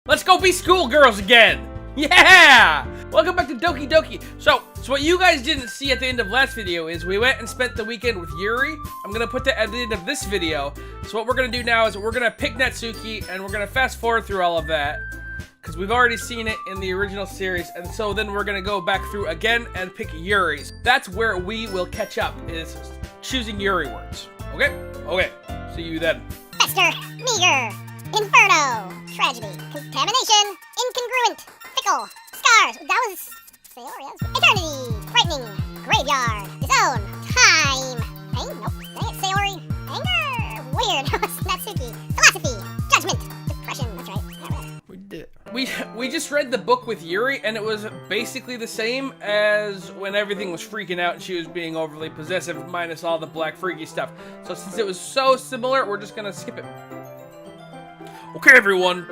Let's go be schoolgirls again! Yeah! Welcome back to Doki Doki. So what you guys didn't see at the end of last video is we went and spent the weekend with Yuri. I'm gonna put that at the end of this video. So what we're gonna do now is we're gonna pick Natsuki and we're gonna fast forward through all of that, because we've already seen it in the original series, and so then we're gonna go back through again and pick Yuri's. That's where we will catch up, is choosing Yuri words. Okay? Okay. See you then. Fester, meager, inferno, tragedy, contamination, incongruent, fickle, scars. That was Sayori. Eternity, frightening, graveyard, disown, time, pain. Nope. Dang it, Sayori. Anger, weird. Natsuki, philosophy, judgment, depression. That's right. We did. We just read the book with Yuri, and it was basically the same as when everything was freaking out and she was being overly possessive, minus all the black freaky stuff. So since it was so similar, we're just gonna skip it. Okay, everyone.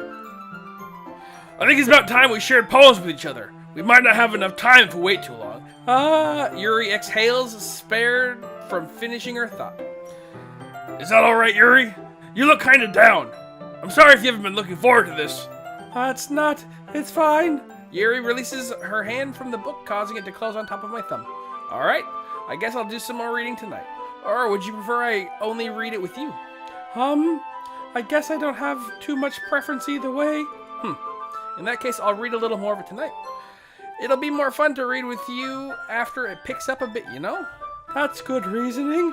I think it's about time we shared poems with each other. We might not have enough time if we wait too long. Yuri exhales, spared from finishing her thought. Is that alright, Yuri? You look kinda down. I'm sorry if you haven't been looking forward to this. It's not. It's fine. Yuri releases her hand from the book, causing it to close on top of my thumb. Alright, I guess I'll do some more reading tonight. Or would you prefer I only read it with you? I guess I don't have too much preference either way. In that case, I'll read a little more of it tonight. It'll be more fun to read with you after it picks up a bit, you know? That's good reasoning.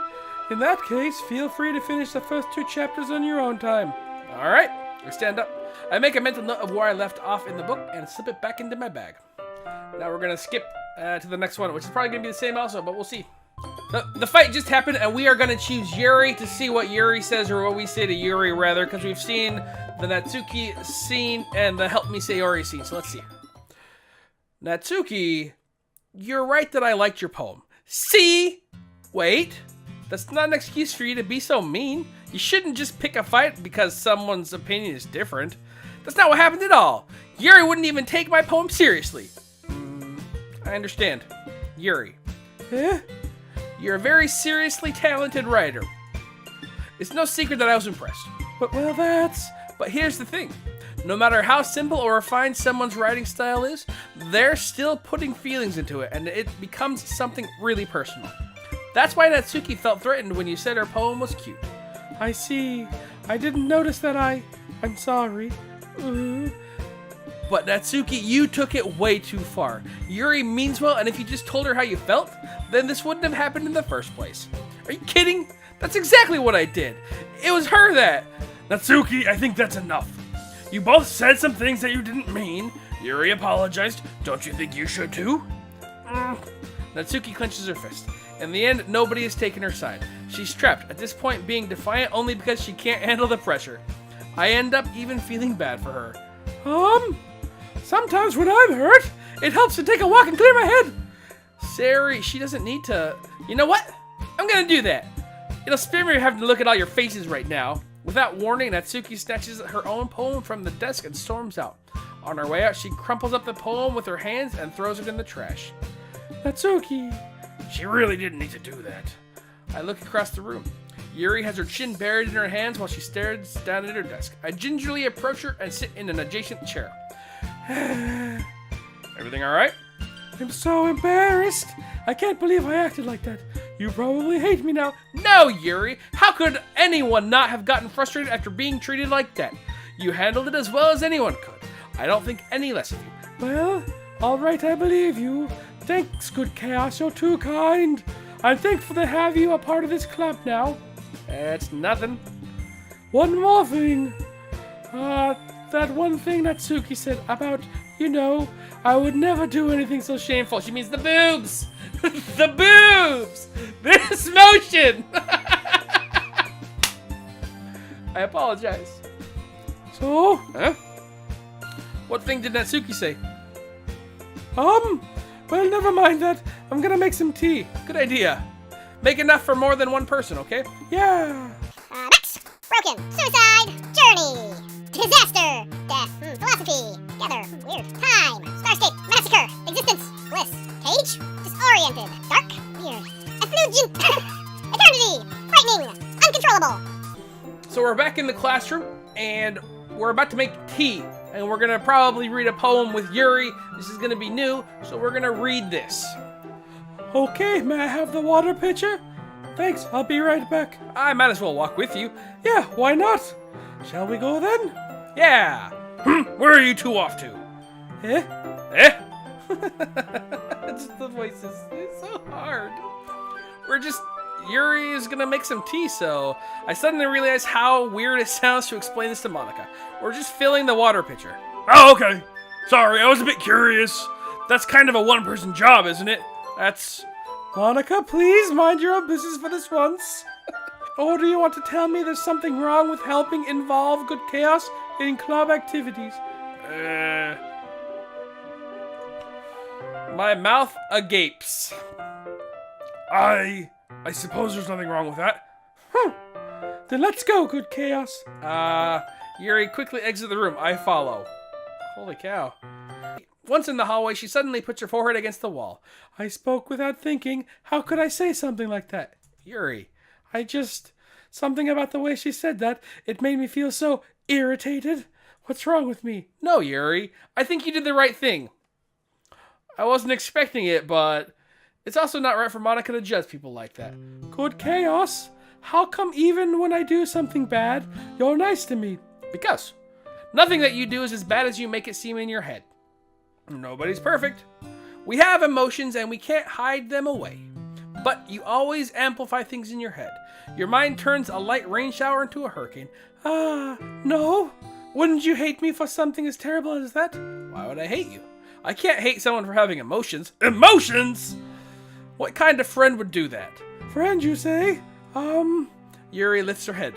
In that case, feel free to finish the first 2 chapters on your own time. Alright, I stand up. I make a mental note of where I left off in the book and slip it back into my bag. Now we're gonna skip to the next one, which is probably gonna be the same also, but we'll see. The fight just happened, and we are gonna choose Yuri to see what Yuri says, or what we say to Yuri, rather, because we've seen the Natsuki scene and the Help Me Sayori scene, so let's see. Natsuki, you're right that I liked your poem. See? Wait. That's not an excuse for you to be so mean. You shouldn't just pick a fight because someone's opinion is different. That's not what happened at all. Yuri wouldn't even take my poem seriously. I understand. Yuri. You're a very seriously talented writer. It's no secret that I was impressed. But here's the thing. No matter how simple or refined someone's writing style is, they're still putting feelings into it, and it becomes something really personal. That's why Natsuki felt threatened when you said her poem was cute. I see. I didn't notice that. I'm sorry. But Natsuki, you took it way too far. Yuri means well, and if you just told her how you felt, then this wouldn't have happened in the first place. Are you kidding? That's exactly what I did. It was her that... Natsuki, I think that's enough. You both said some things that you didn't mean. Yuri apologized. Don't you think you should too? Natsuki clenches her fist. In the end, nobody has taken her side. She's trapped, at this point being defiant only because she can't handle the pressure. I end up even feeling bad for her. Sometimes when I'm hurt, it helps to take a walk and clear my head. Sayori, she doesn't need to... You know what? I'm gonna do that. It'll spare me having to look at all your faces right now. Without warning, Natsuki snatches her own poem from the desk and storms out. On her way out, she crumples up the poem with her hands and throws it in the trash. Natsuki... She really didn't need to do that. I look across the room. Yuri has her chin buried in her hands while she stares down at her desk. I gingerly approach her and sit in an adjacent chair. Everything alright? I'm so embarrassed. I can't believe I acted like that. You probably hate me now. No, Yuri. How could anyone not have gotten frustrated after being treated like that? You handled it as well as anyone could. I don't think any less of you. Well, alright, I believe you. Thanks, GoodKhaos, you're too kind. I'm thankful to have you a part of this club now. It's nothing. One more thing. That one thing Natsuki said about, I would never do anything so shameful. She means the boobs. The boobs. This motion. I apologize. So? Huh? What thing did Natsuki say? Well, never mind that. I'm gonna make some tea. Good idea. Make enough for more than one person, okay? Yeah. Next, broken, suicide, journey, disaster, death, philosophy, gather, weird, time, starscape, massacre, existence, bliss, cage, disoriented, dark, weird, effulgent, eternity, frightening, uncontrollable. So we're back in the classroom, and we're about to make tea. and we're gonna probably read a poem with Yuri. This is gonna be new, so we're gonna read this. Okay, may I have the water pitcher? Thanks, I'll be right back. I might as well walk with you. Yeah, why not? Shall we go then? Yeah. Where are you two off to? Eh? Eh? Just the voices. It's so hard. Yuri is gonna make some tea, so I suddenly realized how weird it sounds to explain this to Monika. We're just filling the water pitcher. Oh, okay. Sorry, I was a bit curious. That's kind of a one-person job, isn't it? Monika, please mind your own business for this once. Or do you want to tell me there's something wrong with helping involve GoodKhaos in club activities? My mouth agapes. I suppose there's nothing wrong with that. Then let's go, GoodKhaos. Yuri quickly exits the room. I follow. Holy cow. Once in the hallway, she suddenly puts her forehead against the wall. I spoke without thinking. How could I say something like that? Yuri. Something about the way she said that, it made me feel so irritated. What's wrong with me? No, Yuri. I think you did the right thing. I wasn't expecting it, but it's also not right for Monika to judge people like that. GoodKhaos? How come even when I do something bad, you're nice to me? Because nothing that you do is as bad as you make it seem in your head. Nobody's perfect. We have emotions and we can't hide them away. But you always amplify things in your head. Your mind turns a light rain shower into a hurricane. No. Wouldn't you hate me for something as terrible as that? Why would I hate you? I can't hate someone for having emotions. Emotions? What kind of friend would do that? Friend, you say? Yuri lifts her head.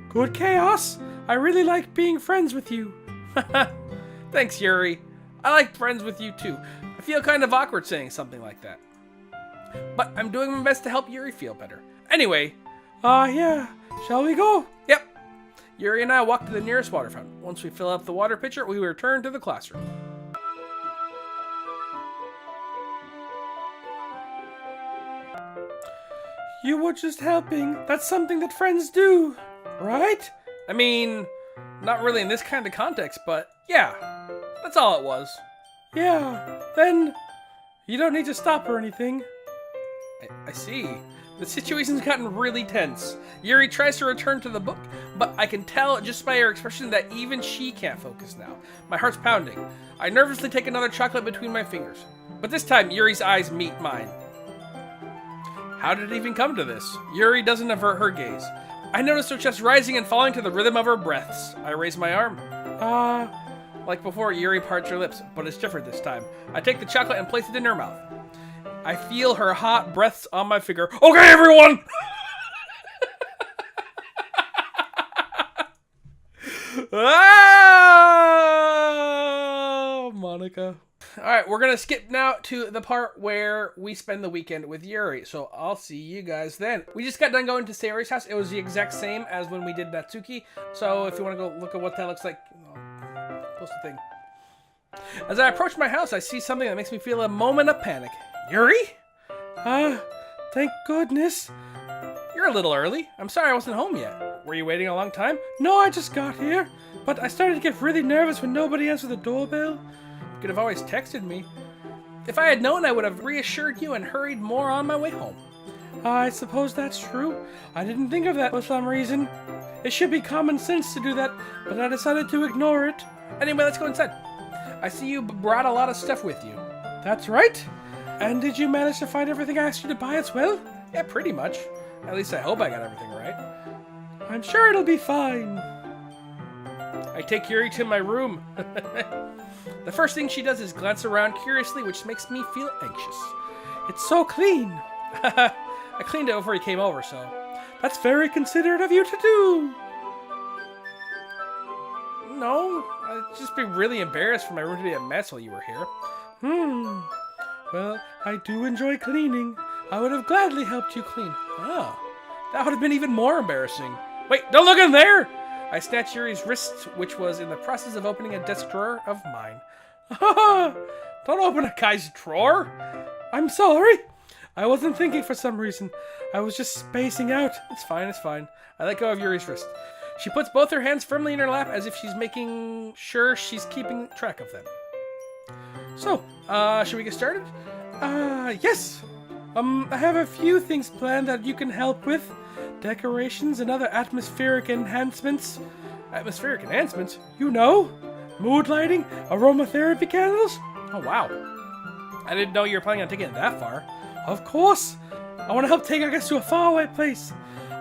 GoodKhaos, I really like being friends with you. Thanks, Yuri. I like friends with you too. I feel kind of awkward saying something like that. But I'm doing my best to help Yuri feel better. Anyway. Yeah. Shall we go? Yep. Yuri and I walk to the nearest water fountain. Once we fill up the water pitcher, we return to the classroom. You were just helping. That's something that friends do, right? I mean, not really in this kind of context, but yeah, that's all it was. Yeah, then you don't need to stop or anything. I see. The situation's gotten really tense. Yuri tries to return to the book, but I can tell just by her expression that even she can't focus now. My heart's pounding. I nervously take another chocolate between my fingers. But this time, Yuri's eyes meet mine. How did it even come to this? Yuri doesn't avert her gaze. I notice her chest rising and falling to the rhythm of her breaths. I raise my arm. Like before, Yuri parts her lips, but it's different this time. I take the chocolate and place it in her mouth. I feel her hot breaths on my finger. Okay, everyone! Oh, Monika. Alright, we're gonna skip now to the part where we spend the weekend with Yuri, so I'll see you guys then. We just got done going to Sayori's house. It was the exact same as when we did Natsuki, so if you want to go look at what that looks like, post the thing. As I approach my house, I see something that makes me feel a moment of panic. Yuri? Thank goodness. You're a little early. I'm sorry I wasn't home yet. Were you waiting a long time? No, I just got here, but I started to get really nervous when nobody answered the doorbell. You could have always texted me. If I had known, I would have reassured you and hurried more on my way home. I suppose that's true. I didn't think of that for some reason. It should be common sense to do that, but I decided to ignore it. Anyway, let's go inside. I see you brought a lot of stuff with you. That's right. And did you manage to find everything I asked you to buy as well? Yeah, pretty much. At least I hope I got everything right. I'm sure it'll be fine. I take Yuri to my room. The first thing she does is glance around curiously, which makes me feel anxious. It's so clean. I cleaned it before you came over, so... That's very considerate of you to do. No, I'd just be really embarrassed for my room to be a mess while you were here. Well, I do enjoy cleaning. I would have gladly helped you clean. Oh, that would have been even more embarrassing. Wait, don't look in there! I snatched Yuri's wrist, which was in the process of opening a desk drawer of mine. Don't open a guy's drawer. I'm sorry. I wasn't thinking for some reason. I was just spacing out. It's fine, it's fine. I let go of Yuri's wrist. She puts both her hands firmly in her lap as if she's making sure she's keeping track of them. So, should we get started? Yes. I have a few things planned that you can help with. Decorations and other atmospheric enhancements. Atmospheric enhancements? You know? Mood lighting, aromatherapy candles. Oh, wow. I didn't know you were planning on taking it that far. Of course. I want to help take our guests to a faraway place.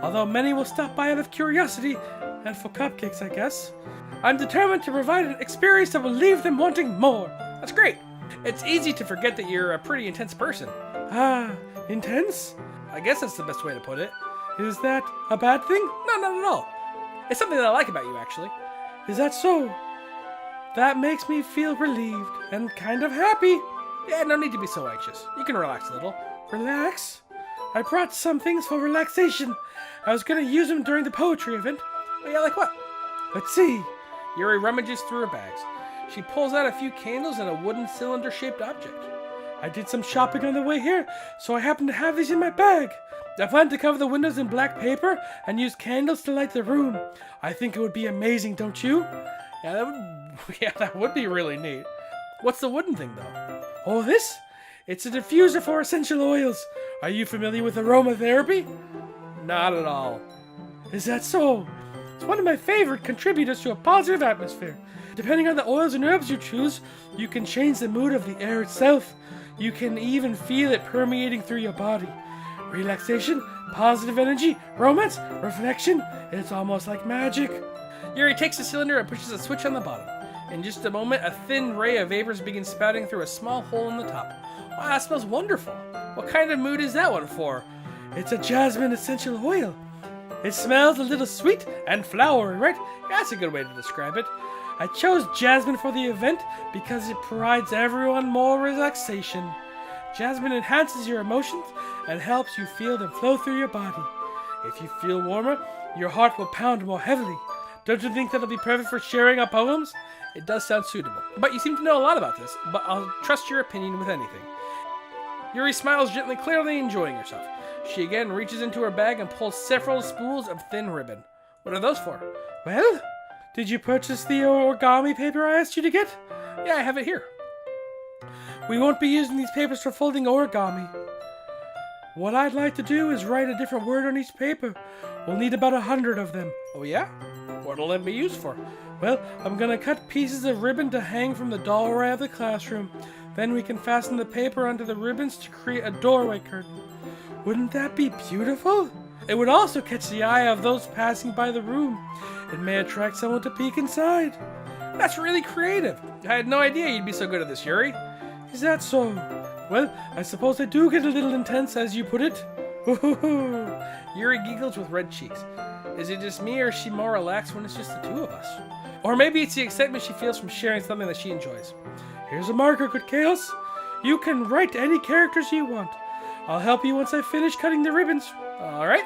Although many will stop by out of curiosity, and for cupcakes, I guess. I'm determined to provide an experience that will leave them wanting more. That's great. It's easy to forget that you're a pretty intense person. Intense? I guess that's the best way to put it. Is that a bad thing? No, not at all. It's something that I like about you, actually. Is that so? That makes me feel relieved and kind of happy. Yeah, no need to be so anxious. You can relax a little. Relax? I brought some things for relaxation. I was gonna use them during the poetry event. Oh, yeah, like what? Let's see. Yuri rummages through her bags. She pulls out a few candles and a wooden cylinder-shaped object. I did some shopping on the way here, so I happen to have these in my bag. I plan to cover the windows in black paper and use candles to light the room. I think it would be amazing, don't you? Yeah, that would be really neat. What's the wooden thing, though? Oh, this? It's a diffuser for essential oils. Are you familiar with aromatherapy? Not at all. Is that so? It's one of my favorite contributors to a positive atmosphere. Depending on the oils and herbs you choose, you can change the mood of the air itself. You can even feel it permeating through your body. Relaxation, positive energy, romance, reflection. It's almost like magic. Yuri takes the cylinder and pushes a switch on the bottom. In just a moment, a thin ray of vapors begins spouting through a small hole in the top. Wow, that smells wonderful. What kind of mood is that one for? It's a jasmine essential oil. It smells a little sweet and flowery, right? That's a good way to describe it. I chose jasmine for the event because it provides everyone more relaxation. Jasmine enhances your emotions and helps you feel them flow through your body. If you feel warmer, your heart will pound more heavily. Don't you think that'll be perfect for sharing our poems? It does sound suitable. But you seem to know a lot about this, but I'll trust your opinion with anything. Yuri smiles gently, clearly enjoying herself. She again reaches into her bag and pulls several spools of thin ribbon. What are those for? Well, did you purchase the origami paper I asked you to get? Yeah, I have it here. We won't be using these papers for folding origami. What I'd like to do is write a different word on each paper. We'll need about 100 of them. Oh yeah? What'll them be used for? Well, I'm gonna cut pieces of ribbon to hang from the doorway of the classroom. Then we can fasten the paper onto the ribbons to create a doorway curtain. Wouldn't that be beautiful? It would also catch the eye of those passing by the room. It may attract someone to peek inside. That's really creative. I had no idea you'd be so good at this, Yuri. Is that so? Well, I suppose I do get a little intense, as you put it. Yuri giggles with red cheeks. Is it just me, or is she more relaxed when it's just the two of us? Or maybe it's the excitement she feels from sharing something that she enjoys. Here's a marker, GoodKhaos. You can write any characters you want. I'll help you once I finish cutting the ribbons. All right.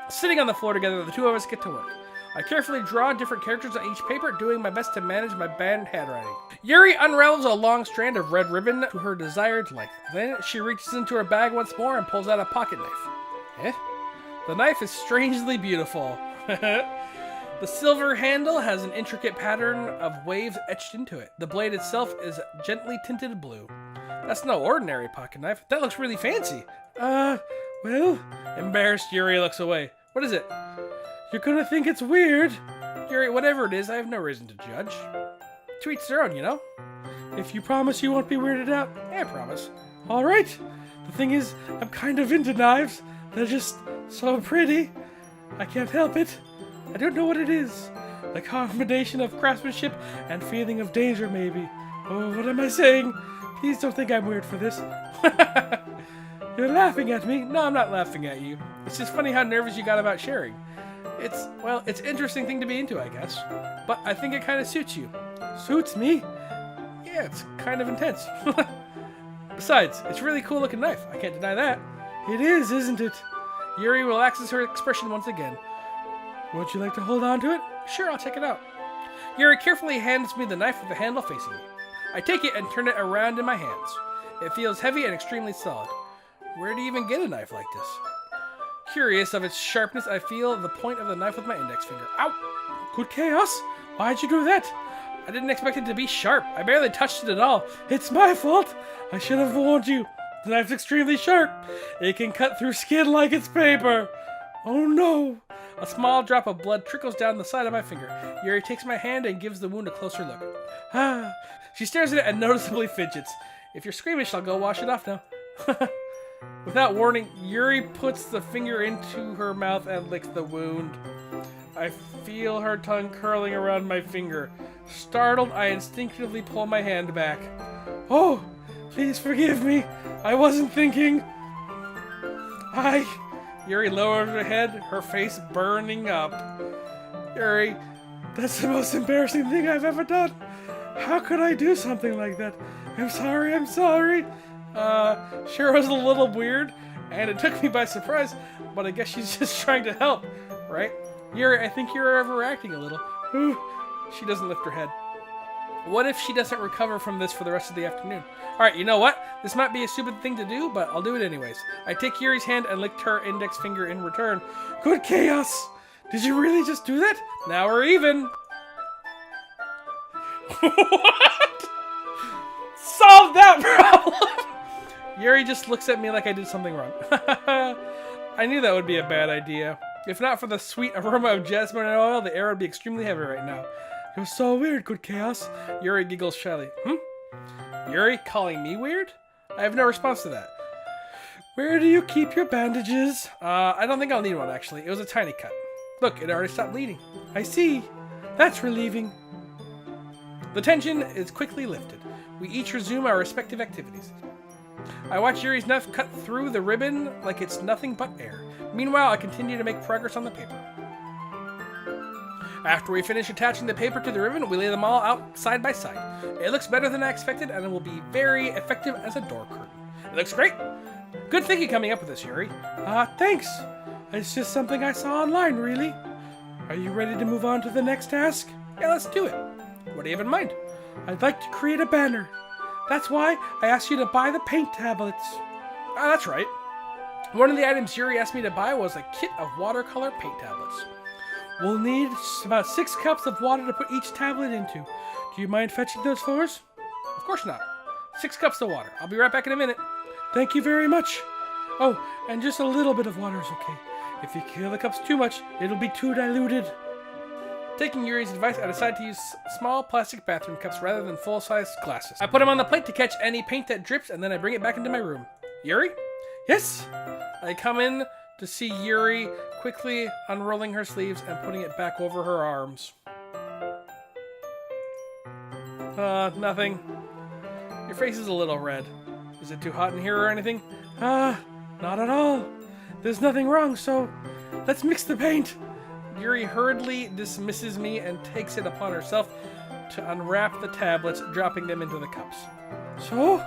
Sitting on the floor together, the two of us get to work. I carefully draw different characters on each paper, doing my best to manage my bad handwriting. Yuri unravels a long strand of red ribbon to her desired length. Then she reaches into her bag once more and pulls out a pocket knife. The knife is strangely beautiful. The silver handle has an intricate pattern of waves etched into it. The blade itself is gently tinted blue. That's no ordinary pocket knife. That looks really fancy. Well... Embarrassed, Yuri looks away. What is it? You're gonna think it's weird. Yuri, whatever it is, I have no reason to judge. To each their own, you know? If you promise you won't be weirded out. Yeah, I promise. Alright. The thing is, I'm kind of into knives. They're just so pretty. I can't help it. I don't know what it is. The combination of craftsmanship and feeling of danger, maybe. Oh, what am I saying? Please don't think I'm weird for this. You're laughing at me. No, I'm not laughing at you. It's just funny how nervous you got about sharing. It's an interesting thing to be into, I guess. But I think it kind of suits you. Suits me? Yeah, it's kind of intense. Besides, it's a really cool looking knife. I can't deny that. It is, isn't it? Yuri relaxes her expression once again. Would you like to hold on to it? Sure, I'll check it out. Yuri carefully hands me the knife with the handle facing me. I take it and turn it around in my hands. It feels heavy and extremely solid. Where do you even get a knife like this? curious of its sharpness, I feel the point of the knife with my index finger. Ow! GoodKhaos? Why'd you do that? I didn't expect it to be sharp. I barely touched it at all. It's my fault. I should have warned you. The knife's extremely sharp. It can cut through skin like it's paper. Oh no. A small drop of blood trickles down the side of my finger. Yuri takes my hand and gives the wound a closer look. Ah. She stares at it and noticeably fidgets. If you're squeamish, I'll go wash it off now. Without warning, Yuri puts the finger into her mouth and licks the wound. I feel her tongue curling around my finger. Startled, I instinctively pull my hand back. Oh, please forgive me. I wasn't thinking. Yuri lowered her head, her face burning up. Yuri, that's the most embarrassing thing I've ever done. How could I do something like that? I'm sorry. Sure was a little weird, and it took me by surprise, but I guess she's just trying to help, right? Yuri, I think you're overreacting a little. Ooh. She doesn't lift her head. What if she doesn't recover from this for the rest of the afternoon? Alright, you know what? This might be a stupid thing to do, but I'll do it anyways. I take Yuri's hand and licked her index finger in return. GoodKhaos! Did you really just do that? Now we're even! What? Solve that problem! Yuri just looks at me like I did something wrong. I knew that would be a bad idea. If not for the sweet aroma of jasmine and oil, the air would be extremely heavy right now. You're so weird, GoodKhaos. Yuri giggles shyly. Yuri calling me weird? I have no response to that. Where do you keep your bandages? I don't think I'll need one, actually. It was a tiny cut. Look, it already stopped bleeding. I see. That's relieving. The tension is quickly lifted. We each resume our respective activities. I watch Yuri's knife cut through the ribbon like it's nothing but air. Meanwhile, I continue to make progress on the paper. After we finish attaching the paper to the ribbon, we lay them all out side by side. It looks better than I expected, and it will be very effective as a door curtain. It looks great! Good thinking coming up with this, Yuri. Thanks. It's just something I saw online, really. Are you ready to move on to the next task? Yeah, let's do it. What do you have in mind? I'd like to create a banner. That's why I asked you to buy the paint tablets. That's right. One of the items Yuri asked me to buy was a kit of watercolor paint tablets. We'll need about 6 cups of water to put each tablet into. Do you mind fetching those for us? Of course not. 6 cups of water. I'll be right back in a minute. Thank you very much. Oh, and just a little bit of water is okay. If you fill the cups too much, it'll be too diluted. Taking Yuri's advice, I decided to use small plastic bathroom cups rather than full-size glasses. I put them on the plate to catch any paint that drips, and then I bring it back into my room. Yuri? Yes? I come in to see Yuri quickly unrolling her sleeves and putting it back over her arms. Nothing. Your face is a little red. Is it too hot in here or anything? Not at all. There's nothing wrong, so let's mix the paint. Yuri hurriedly dismisses me and takes it upon herself to unwrap the tablets, dropping them into the cups. So?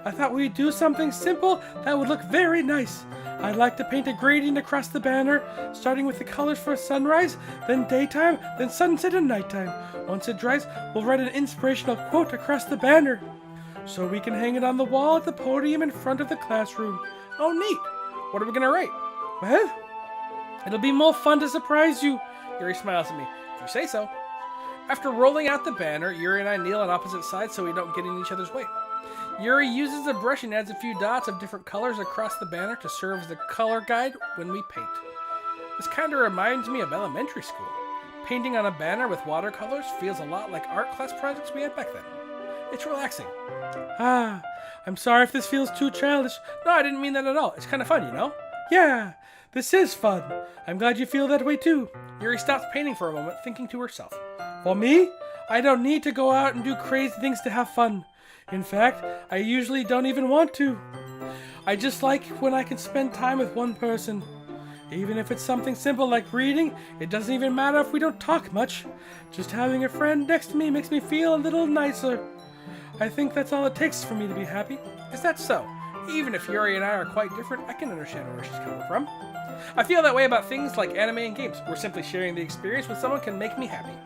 I thought we'd do something simple that would look very nice. I'd like to paint a gradient across the banner, starting with the colors for sunrise, then daytime, then sunset and nighttime. Once it dries, we'll write an inspirational quote across the banner, so we can hang it on the wall at the podium in front of the classroom. Oh, neat. What are we gonna write? Well, it'll be more fun to surprise you. Yuri smiles at me. If you say so. After rolling out the banner, Yuri and I kneel on opposite sides so we don't get in each other's way. Yuri uses a brush and adds a few dots of different colors across the banner to serve as the color guide when we paint. This kind of reminds me of elementary school. Painting on a banner with watercolors feels a lot like art class projects we had back then. It's relaxing. I'm sorry if this feels too childish. No, I didn't mean that at all. It's kind of fun, you know? Yeah, this is fun. I'm glad you feel that way too. Yuri stops painting for a moment, thinking to herself. For me, I don't need to go out and do crazy things to have fun. In fact, I usually don't even want to. I just like when I can spend time with one person. Even if it's something simple like reading, it doesn't even matter if we don't talk much. Just having a friend next to me makes me feel a little nicer. I think that's all it takes for me to be happy. Is that so? Even if Yuri and I are quite different, I can understand where she's coming from. I feel that way about things like anime and games, where simply sharing the experience with someone can make me happy.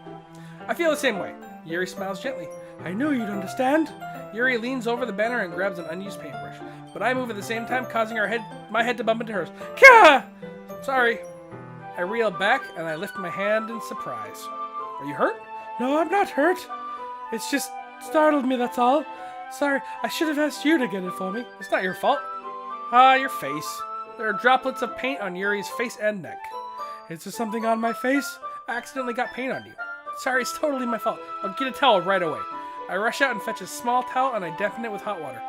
I feel the same way. Yuri smiles gently. I knew you'd understand. Yuri leans over the banner and grabs an unused paintbrush, but I move at the same time, causing my head to bump into hers. Kah! Sorry. I reel back and I lift my hand in surprise. Are you hurt? No, I'm not hurt. It's just startled me, that's all. Sorry, I should have asked you to get it for me. It's not your fault. Ah, your face. There are droplets of paint on Yuri's face and neck. Is there something on my face? I accidentally got paint on you. Sorry, it's totally my fault. I'll get a towel right away. I rush out and fetch a small towel and I dampen it with hot water.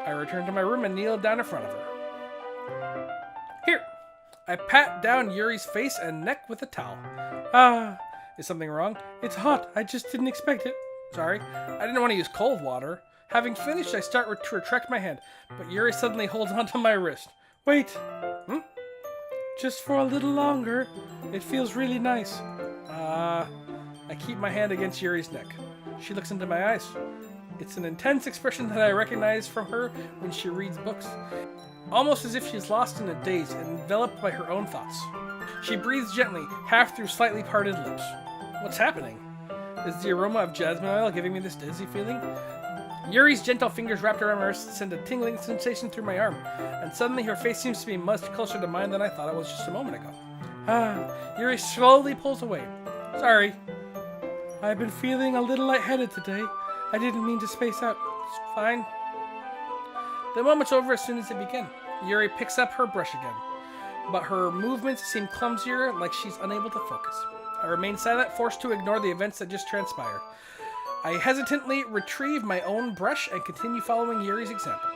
I return to my room and kneel down in front of her. Here. I pat down Yuri's face and neck with a towel. Ah, Is something wrong? it's hot. I just didn't expect it. Sorry. I didn't want to use cold water. Having finished, I start to retract my hand, but Yuri suddenly holds onto my wrist. Wait. Hmm? Just for a little longer. It feels really nice. I keep my hand against Yuri's neck. She looks into my eyes. It's an intense expression that I recognize from her when she reads books. Almost as if she's lost in a daze and enveloped by her own thoughts. She breathes gently, half through slightly parted lips. What's happening? Is the aroma of jasmine oil giving me this dizzy feeling? Yuri's gentle fingers wrapped around my wrist send a tingling sensation through my arm, and suddenly her face seems to be much closer to mine than I thought it was just a moment ago. Yuri slowly pulls away. Sorry. I've been feeling a little lightheaded today. I didn't mean to space out. It's fine. The moment's over as soon as it began. Yuri picks up her brush again, but her movements seem clumsier, like she's unable to focus. I remain silent, forced to ignore the events that just transpired. I hesitantly retrieve my own brush and continue following Yuri's example.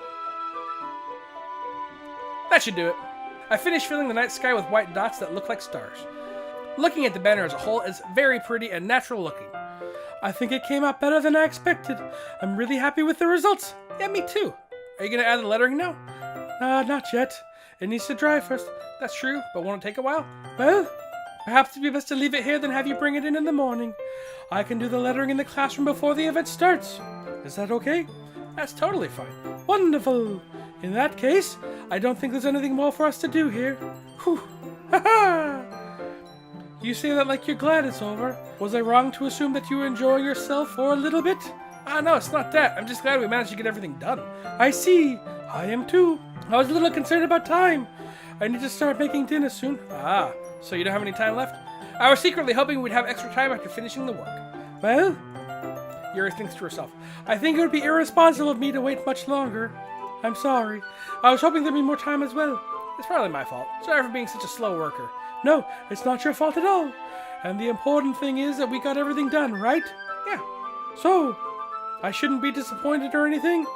That should do it. I finish filling the night sky with white dots that look like stars. Looking at the banner as a whole, it's very pretty and natural looking. I think it came out better than I expected. I'm really happy with the results. Yeah, me too. Are you going to add the lettering now? Not yet. It needs to dry first. That's true, but won't it take a while? Well, perhaps it'd be best to leave it here than have you bring it in the morning. I can do the lettering in the classroom before the event starts. Is that okay? That's totally fine. Wonderful. In that case, I don't think there's anything more for us to do here. Whew. Ha-ha! You say that like you're glad it's over. Was I wrong to assume that you were enjoying yourself for a little bit? No, it's not that. I'm just glad we managed to get everything done. I see. I am too. I was a little concerned about time. I need to start making dinner soon. So you don't have any time left? I was secretly hoping we'd have extra time after finishing the work. Well, Yuri thinks to herself. I think it would be irresponsible of me to wait much longer. I'm sorry. I was hoping there'd be more time as well. It's probably my fault. Sorry for being such a slow worker. No, it's not your fault at all. And the important thing is that we got everything done, right? Yeah. So, I shouldn't be disappointed or anything?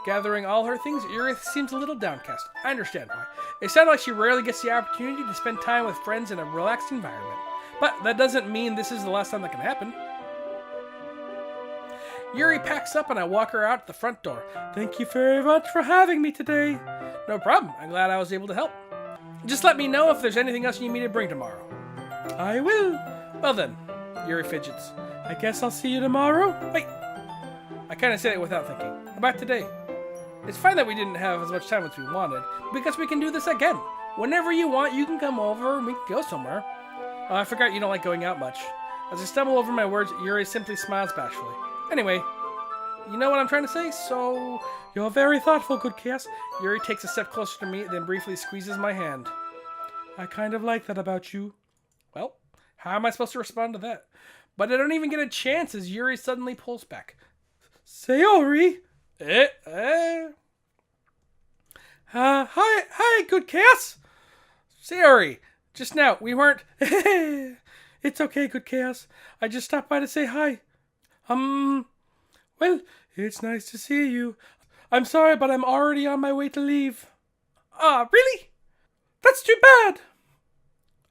Gathering all her things, Yuri seems a little downcast. I understand why. It sounded like she rarely gets the opportunity to spend time with friends in a relaxed environment. But that doesn't mean this is the last time that can happen. Yuri packs up and I walk her out the front door. Thank you very much for having me today. No problem. I'm glad I was able to help. Just let me know if there's anything else you need me to bring tomorrow. I will. Well then, Yuri fidgets. I guess I'll see you tomorrow. Wait. I kind of said it without thinking. About today. It's fine that we didn't have as much time as we wanted, because we can do this again. Whenever you want, you can come over and we can go somewhere. Oh, I forgot you don't like going out much. As I stumble over my words, Yuri simply smiles bashfully. Anyway, you know what I'm trying to say, so... You're very thoughtful, GoodKhaos. Yuri takes a step closer to me, then briefly squeezes my hand. I kind of like that about you. Well, how am I supposed to respond to that? But I don't even get a chance as Yuri suddenly pulls back. Sayori! Hi, GoodKhaos! Sayori! Just now, we weren't... It's okay, GoodKhaos. I just stopped by to say hi. Well, it's nice to see you. I'm sorry, but I'm already on my way to leave. Really? That's too bad.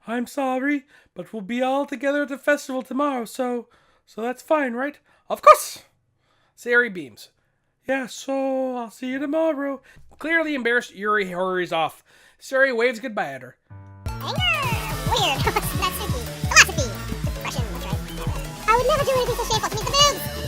I'm sorry, but we'll be all together at the festival tomorrow, so that's fine, right? Of course! Sayori beams. Yeah, so I'll see you tomorrow. Clearly embarrassed, Yuri hurries off. Sayori waves goodbye at her. Anger! Weird. That's spooky. Philosophy. Depression. That's right. I would never do anything so shameful to meet the boobs.